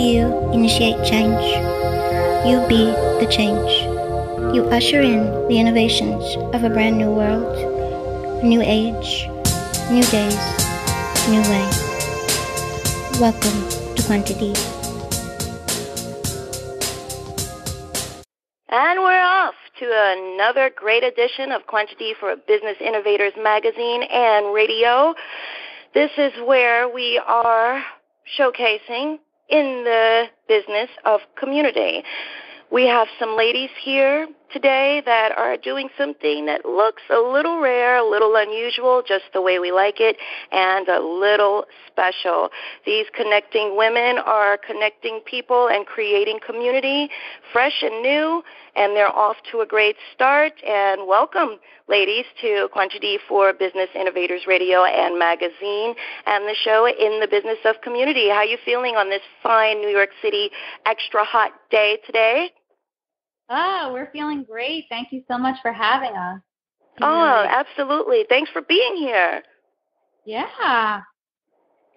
You initiate change. You be the change. You usher in the innovations of a brand new world, a new age, new days, new way. Welcome to Quanta D. And we're off to another great edition of Quanta D for Business Innovators Magazine and Radio. This is where we are showcasing in the business of community. We have some ladies here today that are doing something that looks a little rare, a little unusual, just the way we like it, and a little special. These connecting women are connecting people and creating community, fresh and new, and they're off to a great start. And welcome, ladies, to Quanta D for Business Innovators Radio and Magazine and the show in the business of community. How are you feeling on this fine New York City extra hot day today? Oh, we're feeling great. Thank you so much for having us. Oh, absolutely. Thanks for being here. Yeah.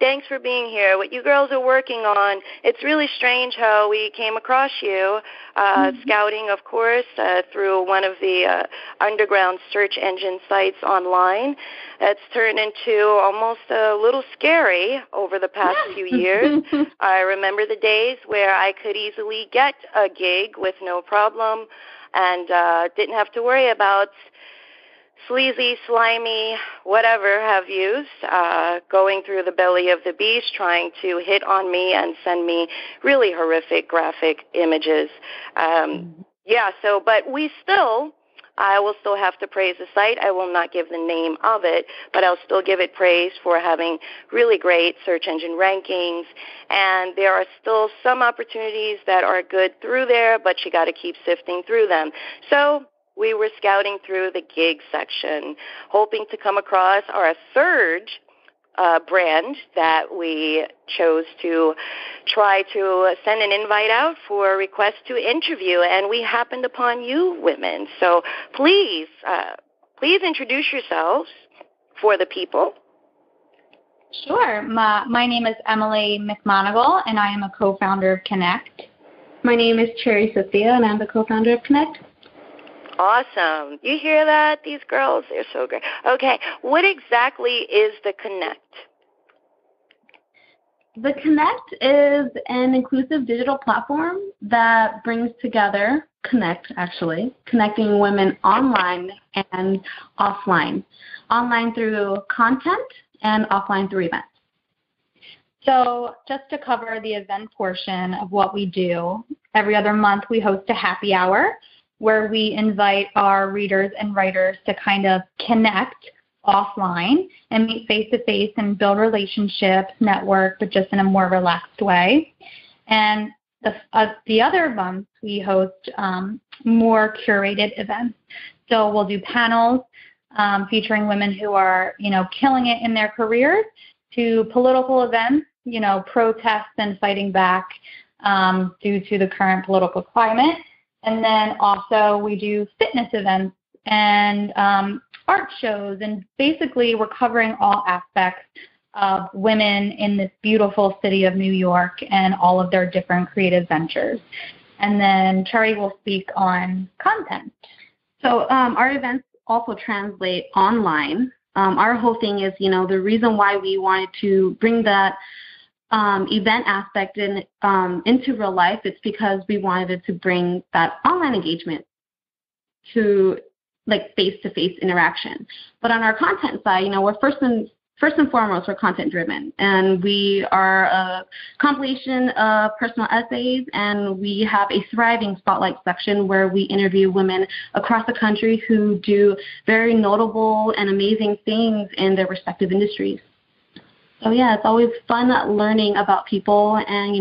Thanks for being here. What you girls are working on, it's really strange how we came across you, scouting, of course, through one of the underground search engine sites online. It's turned into almost a little scary over the past few years. I remember the days where I could easily get a gig with no problem and didn't have to worry about sleazy, slimy, whatever have yous, going through the belly of the beast, trying to hit on me and send me really horrific graphic images. But I will still have to praise the site. I will not give the name of it, but I'll still give it praise for having really great search engine rankings. And there are still some opportunities that are good through there, but you got to keep sifting through them. So we were scouting through the gig section, hoping to come across our third brand that we chose to try to send an invite out for a request to interview, and we happened upon you women. So please introduce yourselves for the people. Sure. My name is Emily McMonagle, and I am a co-founder of Cnnekt. My name is Chary Sathea, and I'm the co-founder of Cnnekt. Awesome. You hear that? These girls, they're so great. Okay, what exactly is the Cnnekt? The Cnnekt is an inclusive digital platform that brings together, connecting women online and offline. Online through content and offline through events. So just to cover the event portion of what we do, every other month we host a happy hour where we invite our readers and writers to kind of connect offline and meet face-to-face and build relationships, network, but just in a more relaxed way. And the other months we host more curated events. So we'll do panels featuring women who are, killing it in their careers, to political events, protests and fighting back due to the current political climate. And then also we do fitness events and art shows, and basically we're covering all aspects of women in this beautiful city of New York and all of their different creative ventures. And then Chary will speak on content. So our events also translate online. Our whole thing is, the reason why we wanted to bring that event aspect into real life, it's because we wanted it to bring that online engagement to like face-to-face interaction. But on our content side, we're first and foremost, we're content driven, and we are a compilation of personal essays, and we have a thriving spotlight section where we interview women across the country who do very notable and amazing things in their respective industries. So yeah, it's always fun learning about people and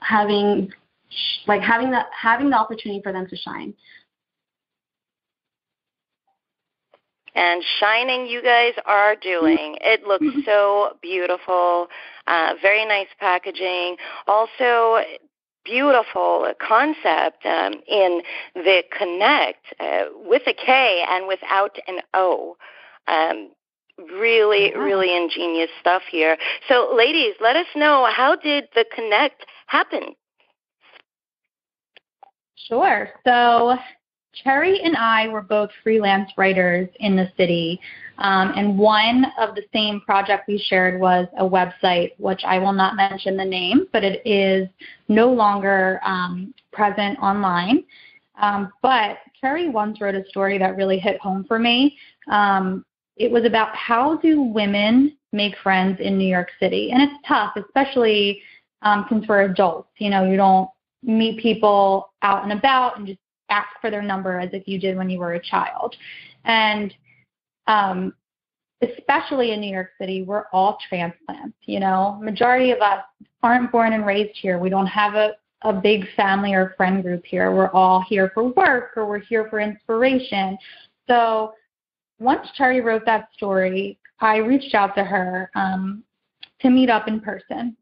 having the opportunity for them to shine. And shining you guys are doing. It looks so beautiful, very nice packaging. Also, beautiful concept in the Cnnekt with a K and without an O. Really ingenious stuff here. So, ladies, let us know, how did the Cnnekt happen Sure. So Chary and I were both freelance writers in the city, and one of the same project we shared was a website, which I will not mention the name, but it is no longer present online. But Chary once wrote a story that really hit home for me. It was about how do women make friends in New York City, and it's tough, especially since we're adults. You know, you don't meet people out and about and just ask for their number as if you did when you were a child. And especially in New York City, we're all transplants, you know. Majority of us aren't born and raised here. We don't have a big family or friend group here. We're all here for work or we're here for inspiration. So once Chary wrote that story, I reached out to her to meet up in person.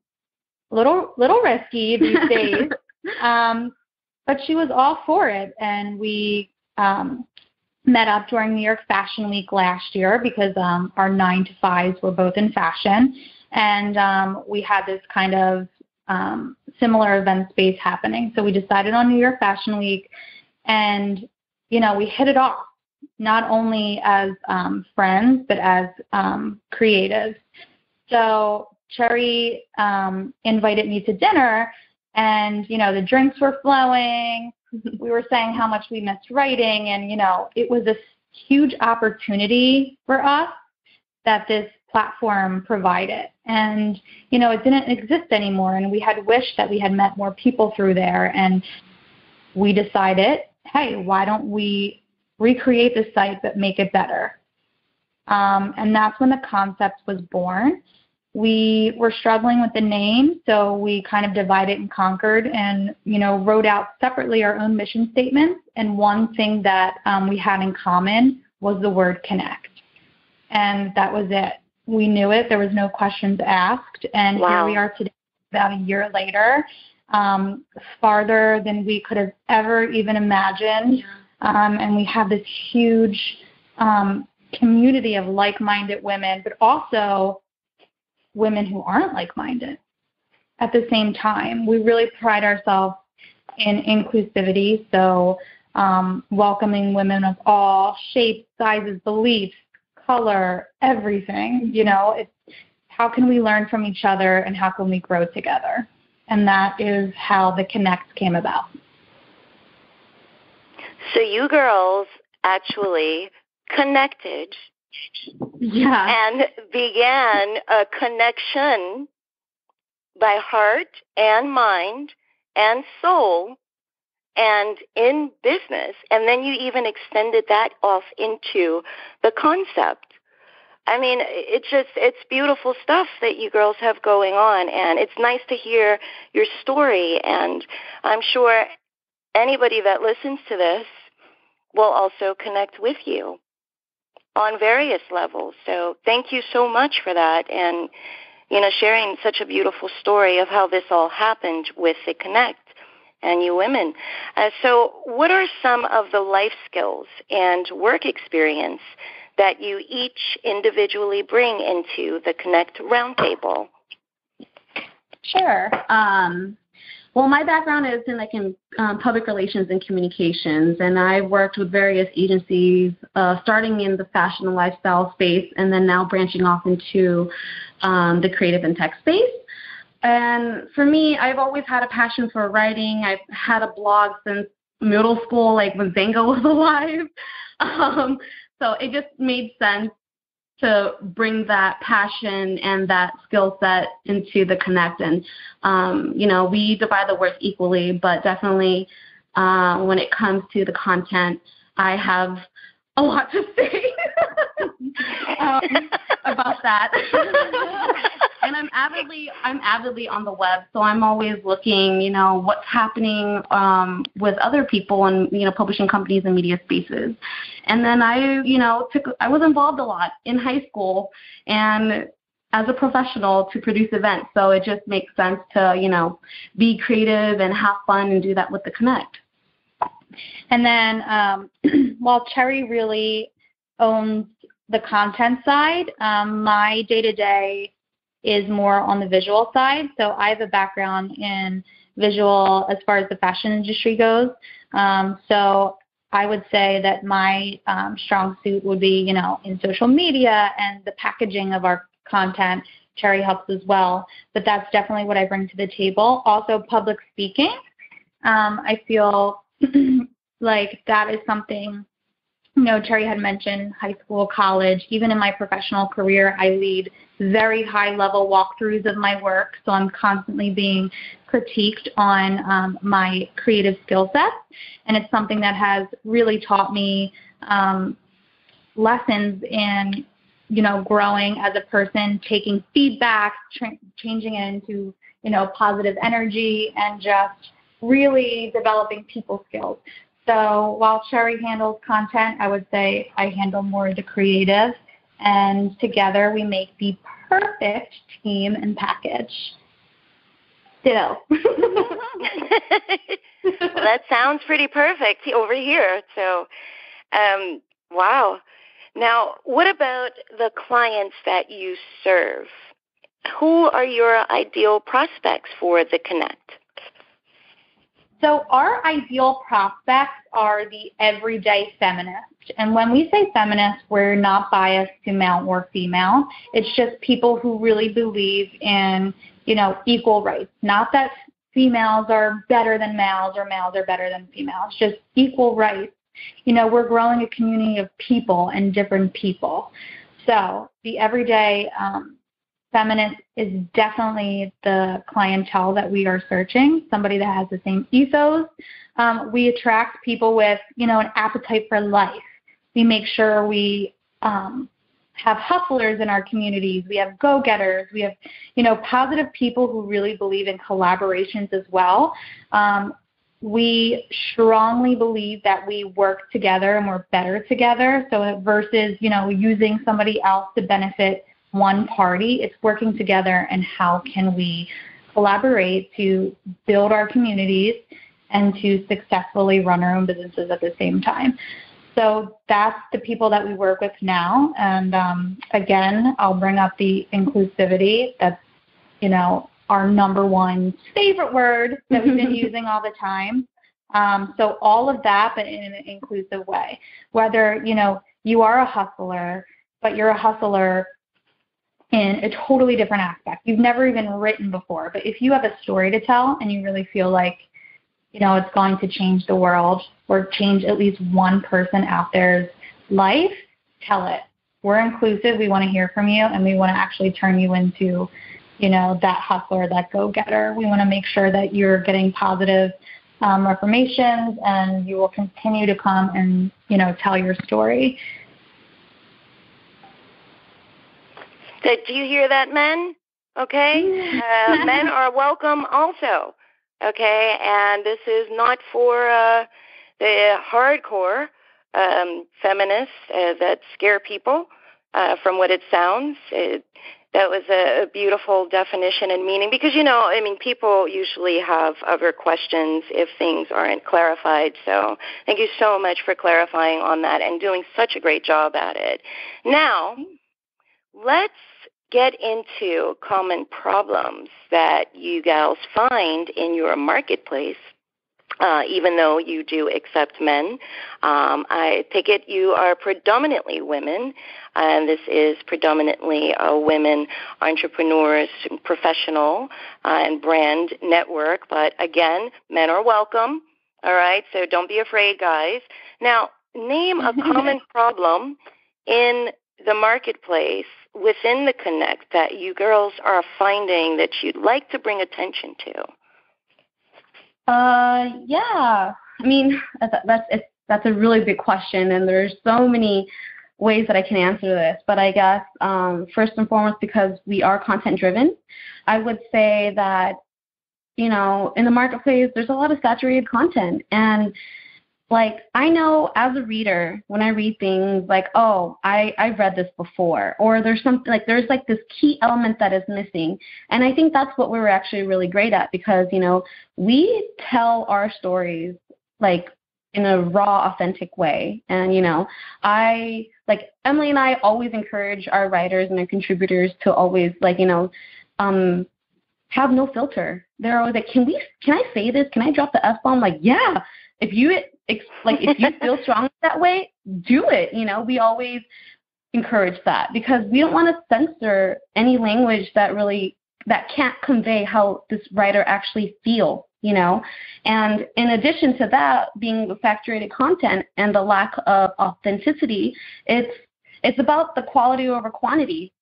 A little risky these days. But she was all for it, and we met up during New York Fashion Week last year because our 9 to 5s were both in fashion, and we had this kind of similar event space happening. So we decided on New York Fashion Week, and, you know, we hit it off, not only as friends, but as creatives. So Chary invited me to dinner, and, you know, the drinks were flowing. We were saying how much we missed writing, and, you know, it was a huge opportunity for us that this platform provided. And, you know, it didn't exist anymore, and we had wished that we had met more people through there, and we decided, hey, why don't we recreate the site but make it better? And that's when the concept was born. We were struggling with the name, so we kind of divided and conquered and, you know, wrote out separately our own mission statements. And one thing that we had in common was the word Cnnekt. And that was it. We knew it. There was no questions asked. And Here we are today, about a year later, farther than we could have ever even imagined. And we have this huge community of like-minded women, but also women who aren't like-minded at the same time. We really pride ourselves in inclusivity, so welcoming women of all shapes, sizes, beliefs, color, everything. You know, it's how can we learn from each other and how can we grow together? And that is how the Cnnekt came about. So you girls actually connected and began a connection by heart and mind and soul and in business. And then you even extended that off into the concept. I mean, it's beautiful stuff that you girls have going on, and it's nice to hear your story. And I'm sure anybody that listens to this will also connect with you on various levels. So thank you so much for that, and, you know, sharing such a beautiful story of how this all happened with the Cnnekt and you women. So what are some of the life skills and work experience that you each individually bring into the Cnnekt Roundtable? Sure. Well, my background is in public relations and communications, and I've worked with various agencies, starting in the fashion and lifestyle space, and then now branching off into the creative and tech space. And for me, I've always had a passion for writing. I've had a blog since middle school, like when Zango was alive. So it just made sense to bring that passion and that skill set into the Cnnekt. And, you know, we divide the work equally, but definitely when it comes to the content, I have a lot to say about that. And I'm avidly on the web, so I'm always looking, you know, what's happening with other people and, you know, publishing companies and media spaces. And then I was involved a lot in high school and as a professional to produce events. So it just makes sense to, you know, be creative and have fun and do that with the Cnnekt. And then while Chary really owns the content side, my day-to-day is more on the visual side. So I have a background in visual as far as the fashion industry goes. So I would say that my strong suit would be, in social media and the packaging of our content. Chary helps as well, but that's definitely what I bring to the table. Also, public speaking. I feel like that is something, Chary had mentioned high school, college. Even in my professional career, I lead very high-level walkthroughs of my work, so I'm constantly being critiqued on my creative skill sets, and it's something that has really taught me lessons in, growing as a person, taking feedback, changing it into, positive energy, and just really developing people skills. So while Chary handles content, I would say I handle more the creative, and together we make the perfect team and package. Ditto. Well, that sounds pretty perfect over here. So, wow. Now, what about the clients that you serve? Who are your ideal prospects for the Cnnekt? So our ideal prospects are the everyday feminist. And when we say feminist, we're not biased to male or female. It's just people who really believe in, equal rights. Not that females are better than males or males are better than females, just equal rights. We're growing a community of people and different people. So the everyday feminist is definitely the clientele that we are searching, somebody that has the same ethos. We attract people with, an appetite for life. We make sure we have hustlers in our communities. We have go-getters. We have, positive people who really believe in collaborations as well. We strongly believe that we work together and we're better together. So versus, using somebody else to benefit one party, it's working together and how can we collaborate to build our communities and to successfully run our own businesses at the same time. So that's the people that we work with now. And again, I'll bring up the inclusivity. That's, our number one favorite word that we've been using all the time. So all of that, but in an inclusive way. Whether, you are a hustler, but you're a hustler in a totally different aspect. You've never even written before, but if you have a story to tell and you really feel like, it's going to change the world or change at least one person out there's life, tell it. We're inclusive. We want to hear from you, and we want to actually turn you into, that hustler, that go-getter. We want to make sure that you're getting positive reformations, and you will continue to come and, tell your story. So do you hear that, men? Okay? Men are welcome also. Okay? And this is not for the hardcore feminists that scare people from what it sounds. That was a beautiful definition and meaning because, people usually have other questions if things aren't clarified. So thank you so much for clarifying on that and doing such a great job at it. Now, let's get into common problems that you gals find in your marketplace, even though you do accept men. I take it you are predominantly women, and this is predominantly a women entrepreneurs, professional, and brand network. But again, men are welcome, all right? So don't be afraid, guys. Now, name a common problem in the marketplace within the Cnnekt that you girls are finding that you'd like to bring attention to. Yeah. I mean, that's a really big question, and there's so many ways that I can answer this. But I guess first and foremost, because we are content-driven, I would say that, in the marketplace, there's a lot of saturated content. And, I know as a reader, when I read things I've read this before, or there's something there's this key element that is missing. And I think that's what we're actually really great at because, we tell our stories in a raw, authentic way. And, Emily and I always encourage our writers and our contributors to always, have no filter. They're always like, can I say this? Can I drop the F-bomb? Like, yeah. If you feel strong that way, do it. We always encourage that because we don't want to censor any language that can't convey how this writer actually feels. And in addition to that, being fact-rated content and the lack of authenticity, it's about the quality over quantity.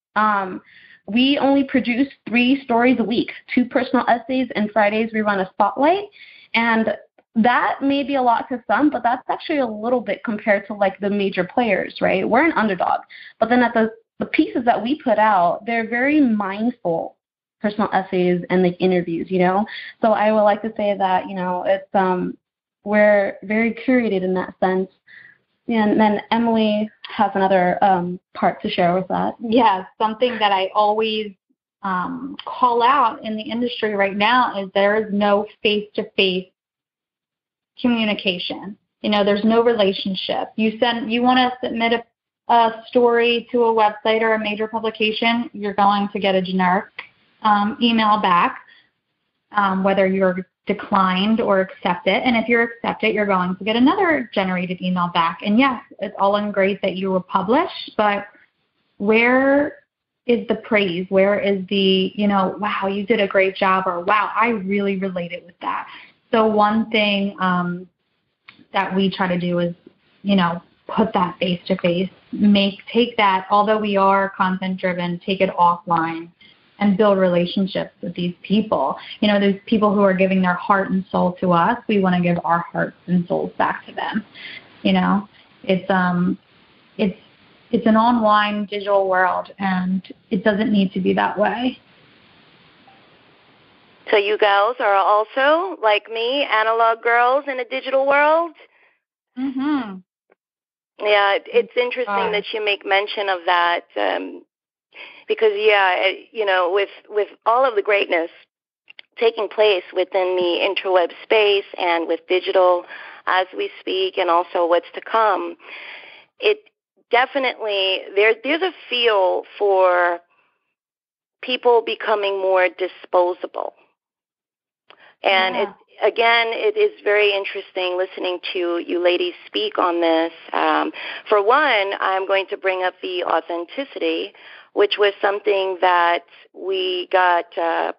We only produce 3 stories a week, 2 personal essays, and Fridays we run a spotlight. And that may be a lot to some, but that's actually a little bit compared to the major players, right? We're an underdog. But then at the pieces that we put out, they're very mindful personal essays and interviews, So I would like to say that, it's we're very curated in that sense. And then Emily has another part to share with that. Yeah, something that I always call out in the industry right now is there is no face-to-face communication. There's no relationship. You want to submit a story to a website or a major publication, you're going to get a generic email back, whether you're declined or accept it. And if you're accepted, you're going to get another generated email back. And yes, it's all and great that you were published, but where is the praise? Where is the, wow, you did a great job, or wow, I really related with that. So one thing that we try to do is, put that face to face, take that, although we are content driven, take it offline and build relationships with these people. Those people who are giving their heart and soul to us, we want to give our hearts and souls back to them. It's an online digital world, and it doesn't need to be that way. So you girls are also, like me, analog girls in a digital world? Mm-hmm. Yeah, it's interesting that you make mention of that. Because, with all of the greatness taking place within the interweb space and with digital as we speak and also what's to come, it definitely, there's a feel for people becoming more disposable. And it is very interesting listening to you ladies speak on this. For one, I'm going to bring up the authenticity, which was something that we got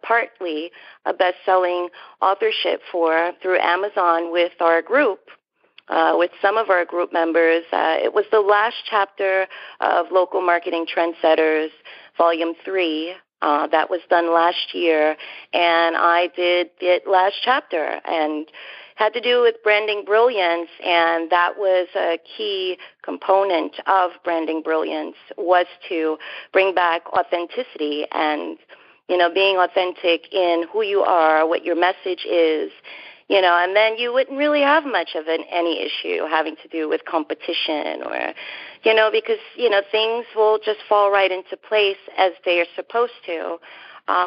partly a best-selling authorship for through Amazon with our group, with some of our group members. It was the last chapter of Local Marketing Trendsetters, Volume 3, that was done last year, and I did the last chapter, and had to do with branding brilliance, and that was a key component of branding brilliance, was to bring back authenticity and, being authentic in who you are, what your message is, and then you wouldn't really have much of any issue having to do with competition or, because, things will just fall right into place as they are supposed to.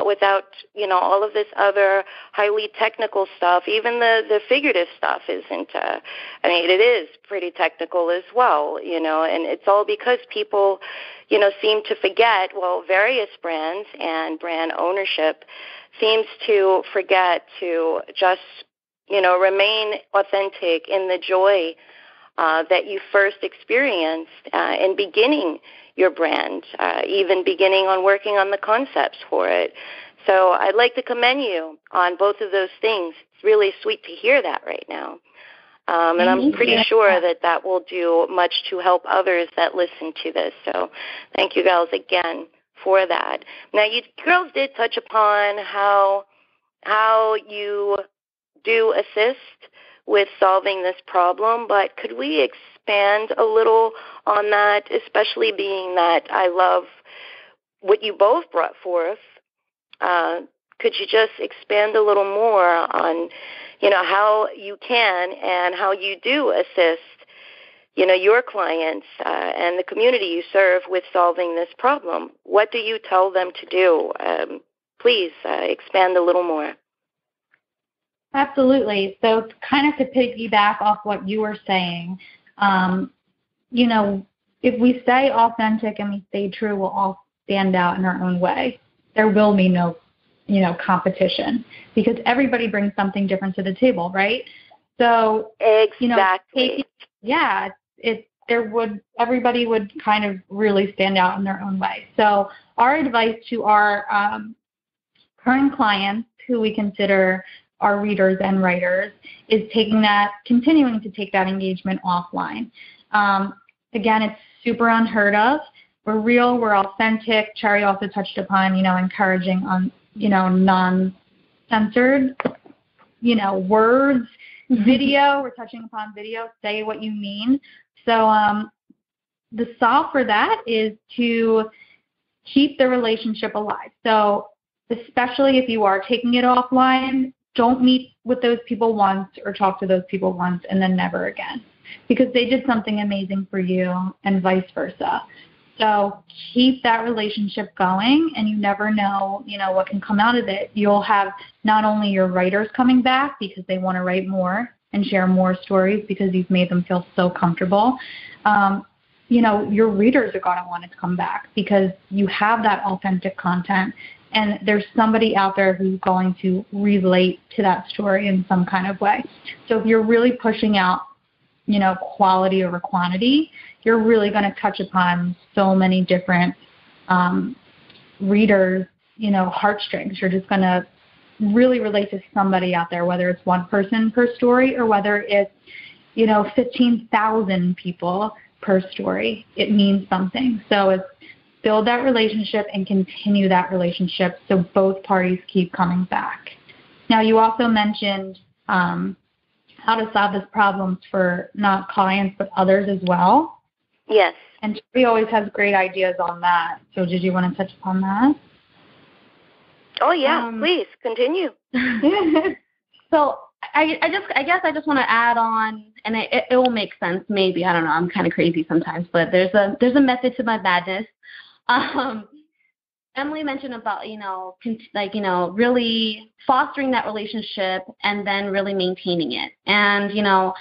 Without, all of this other highly technical stuff. Even the figurative stuff isn't, it is pretty technical as well, and it's all because people, seem to forget, various brands and brand ownership seems to forget to just, remain authentic in the joy that you first experienced in beginning your brand, even beginning on working on the concepts for it. So I'd like to commend you on both of those things. It's really sweet to hear that right now. And I'm pretty sure that will do much to help others that listen to this. So thank you, girls, again for that. Now, you girls did touch upon how you do assist with solving this problem, but could we expand a little on that, especially being that I love what you both brought forth? Could you just expand a little more on, how you can and how you do assist, your clients and the community you serve with solving this problem? What do you tell them to do? Please expand a little more. Absolutely. So kind of to piggyback off what you were saying, you know, if we stay authentic and we stay true, we'll all stand out in our own way. There will be no, you know, competition because everybody brings something different to the table, right? So, exactly. Everybody would kind of really stand out in their own way. So our advice to our current clients who we consider our readers and writers is continuing to take that engagement offline. Again, it's super unheard of. We're real, we're authentic. Chary also touched upon, you know, encouraging on, you know, non-censored, you know, words, video. We're touching upon video. Say what you mean. So the solve for that is to keep the relationship alive. So especially if you are taking it offline, don't meet with those people once or talk to those people once and then never again because they did something amazing for you and vice versa. So keep that relationship going, and you never know, you know, what can come out of it. You'll have not only your writers coming back because they want to write more and share more stories because you've made them feel so comfortable. You know, your readers are going to want to come back because you have that authentic content, and there's somebody out there who's going to relate to that story in some kind of way. So if you're really pushing out, you know, quality over quantity, you're really going to touch upon so many different readers, you know, heartstrings. You're just going to really relate to somebody out there, whether it's one person per story or whether it's, you know, 15,000 people per story. It means something. So it's build that relationship and continue that relationship so both parties keep coming back. Now, you also mentioned how to solve this problem for not clients but others as well. Yes. And she always has great ideas on that. So did you want to touch upon that? Oh, yeah. Please, continue. So I guess I just want to add on, and it will make sense maybe. I don't know. I'm kind of crazy sometimes, but there's a method to my madness. Emily mentioned about, you know, really fostering that relationship and then really maintaining it. And, you know,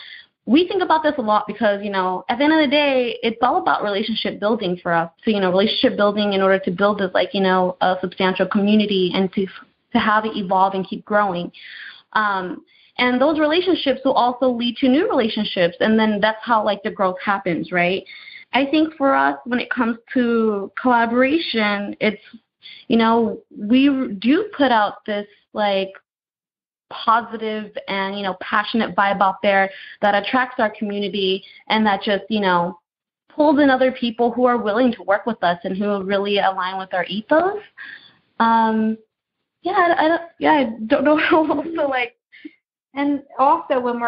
we think about this a lot because, you know, at the end of the day, it's all about relationship building for us. So, you know, relationship building in order to build this, like, you know, a substantial community and to have it evolve and keep growing. And those relationships will also lead to new relationships. And then that's how, like, the growth happens, right? I think for us, when it comes to collaboration, it's, you know, we do put out this, like, positive and, you know, passionate vibe out there that attracts our community and that just, you know, pulls in other people who are willing to work with us and who really align with our ethos. I don't know how else to, like. And also when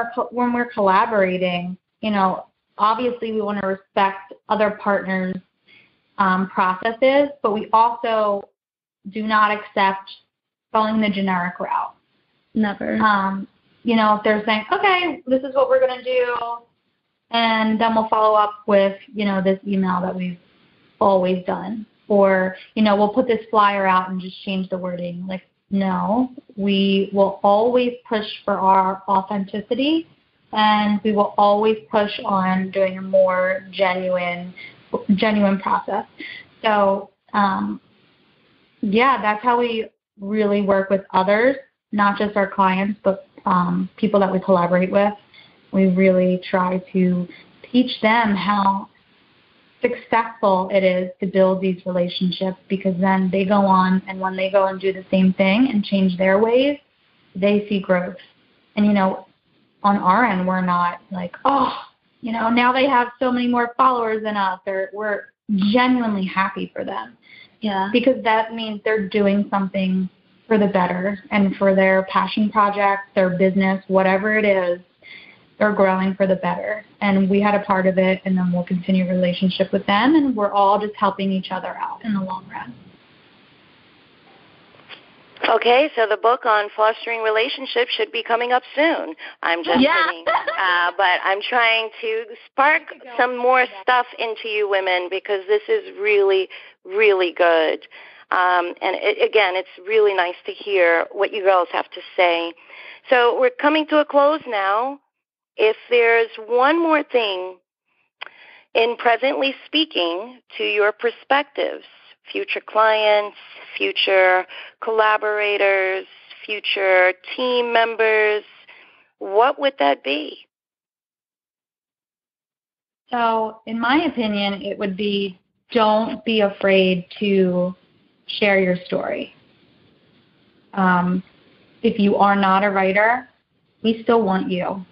we're collaborating, you know, obviously we want to respect other partners' processes, but we also do not accept going the generic route. Never. You know, if they're saying, okay, this is what we're going to do, and then we'll follow up with, you know, this email that we've always done. Or, you know, we'll put this flyer out and just change the wording. Like, no, we will always push for our authenticity, and we will always push on doing a more genuine process. So, that's how we really work with others, not just our clients, but people that we collaborate with. We really try to teach them how successful it is to build these relationships, because then they go on, and when they go and do the same thing and change their ways, they see growth. And, you know, on our end, we're not like, oh, you know, now they have so many more followers than us. We're genuinely happy for them. Yeah. Because that means they're doing something for the better and for their passion project, their business, whatever it is, they're growing for the better. And we had a part of it, and then we'll continue a relationship with them, and we're all just helping each other out in the long run. Okay, so the book on fostering relationships should be coming up soon. I'm just kidding. But I'm trying to spark some more stuff into you women, because this is really, really good. Again, it's really nice to hear what you girls have to say. So we're coming to a close now. If there's one more thing in presently speaking to your perspectives, future clients, future collaborators, future team members, what would that be? So, in my opinion, it would be, don't be afraid to share your story. If you are not a writer, we still want you.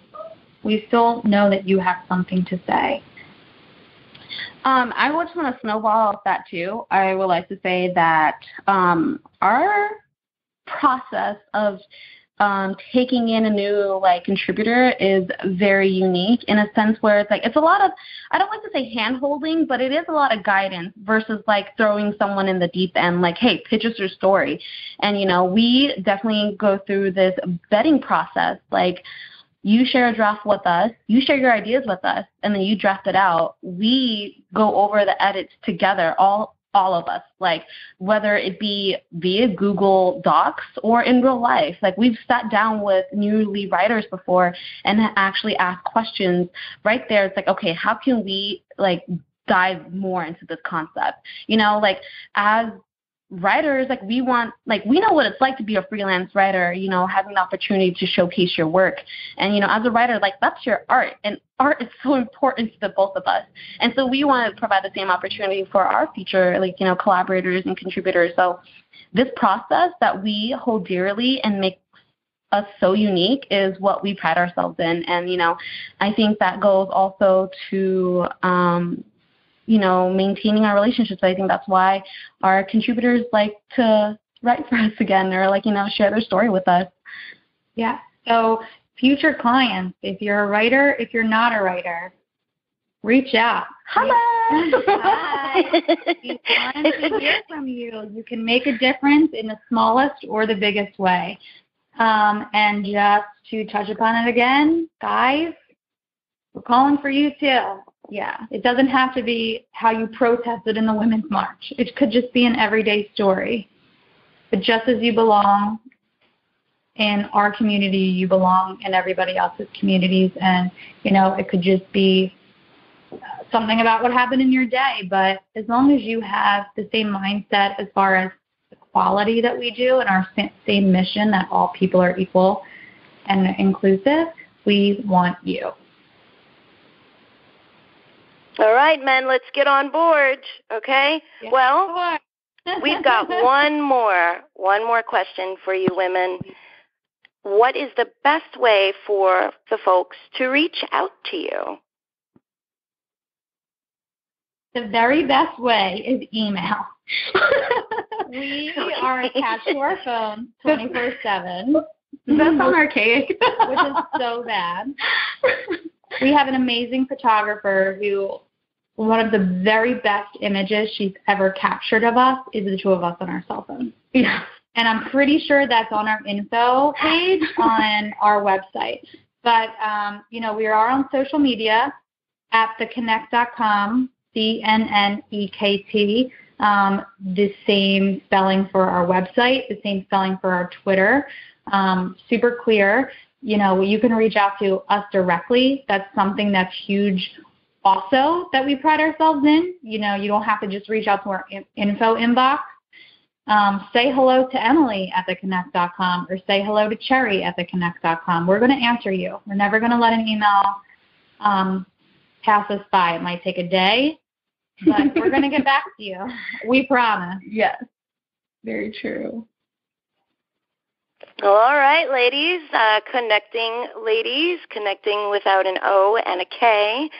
We still know that you have something to say. I just want to snowball off that too. I would like to say that our process of taking in a new contributor is very unique in a sense where it's a lot of, I don't like to say hand holding, but it is a lot of guidance versus throwing someone in the deep end, hey, pitch us your story. And we definitely go through this vetting process. You share a draft with us, you share your ideas with us, and then you draft it out. We go over the edits together, all of us, whether it be via Google Docs or in real life. We've sat down with newly writers before and actually asked questions right there. It's okay, how can we dive more into this concept? As writers, we want, we know what it's like to be a freelance writer, having the opportunity to showcase your work. And, as a writer, that's your art. And art is so important to the both of us. And so we want to provide the same opportunity for our future, collaborators and contributors. So this process that we hold dearly and make us so unique is what we pride ourselves in. And, I think that goes also to, maintaining our relationships. I think that's why our contributors like to write for us again or share their story with us. Yeah. So future clients, if you're a writer, if you're not a writer, reach out. Hello. Hi. We want to hear from you. You can make a difference in the smallest or the biggest way. And just to touch upon it again, guys, we're calling for you too. Yeah, it doesn't have to be how you protested in the Women's March. It could just be an everyday story. But just as you belong in our community, you belong in everybody else's communities. And, it could just be something about what happened in your day. But as long as you have the same mindset as far as the quality that we do and our same mission that all people are equal and inclusive, we want you. All right, men, let's get on board, okay? Yeah. Well, we've got one more question for you women. What is the best way for the folks to reach out to you? The very best way is email. We are attached to our phone 24/7. Does that sound archaic? Which is so bad. We have an amazing photographer who, one of the very best images she's ever captured of us is the two of us on our cell phone. Yeah. And I'm pretty sure that's on our info page on our website. But, we are on social media at theknnekt.com, CNNEKT, the same spelling for our website, the same spelling for our Twitter, super clear. You can reach out to us directly. That's something that's huge also that we pride ourselves in. You don't have to just reach out to our info inbox. Say hello to Emily at theknnekt.com or say hello to Chary at theknnekt.com. We're going to answer you. We're never going to let an email pass us by. It might take a day, but we're going to get back to you. We promise. Yes. Very true. All right, ladies, connecting without an O and a K.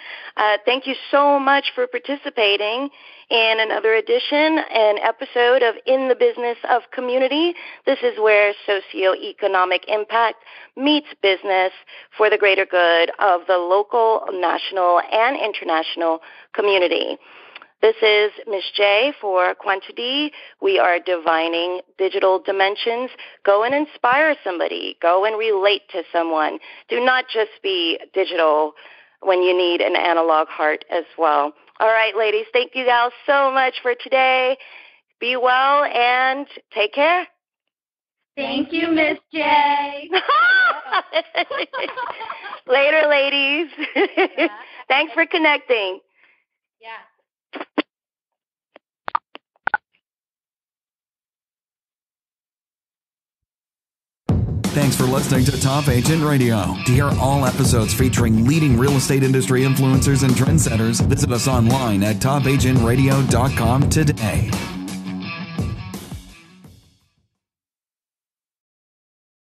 Thank you so much for participating in another edition, an episode of In the Business of Community. This is where socioeconomic impact meets business for the greater good of the local, national, and international community. This is Ms. J for Quanta D. We are divining digital dimensions. Go and inspire somebody. Go and relate to someone. Do not just be digital when you need an analog heart as well. All right, ladies, thank you gals so much for today. Be well and take care. Thank you, Miss J. Later, ladies. Yeah. Thanks for connecting. Yeah. Thanks for listening to Top Agent Radio. To hear all episodes featuring leading real estate industry influencers and trendsetters, visit us online at topagentradio.com today.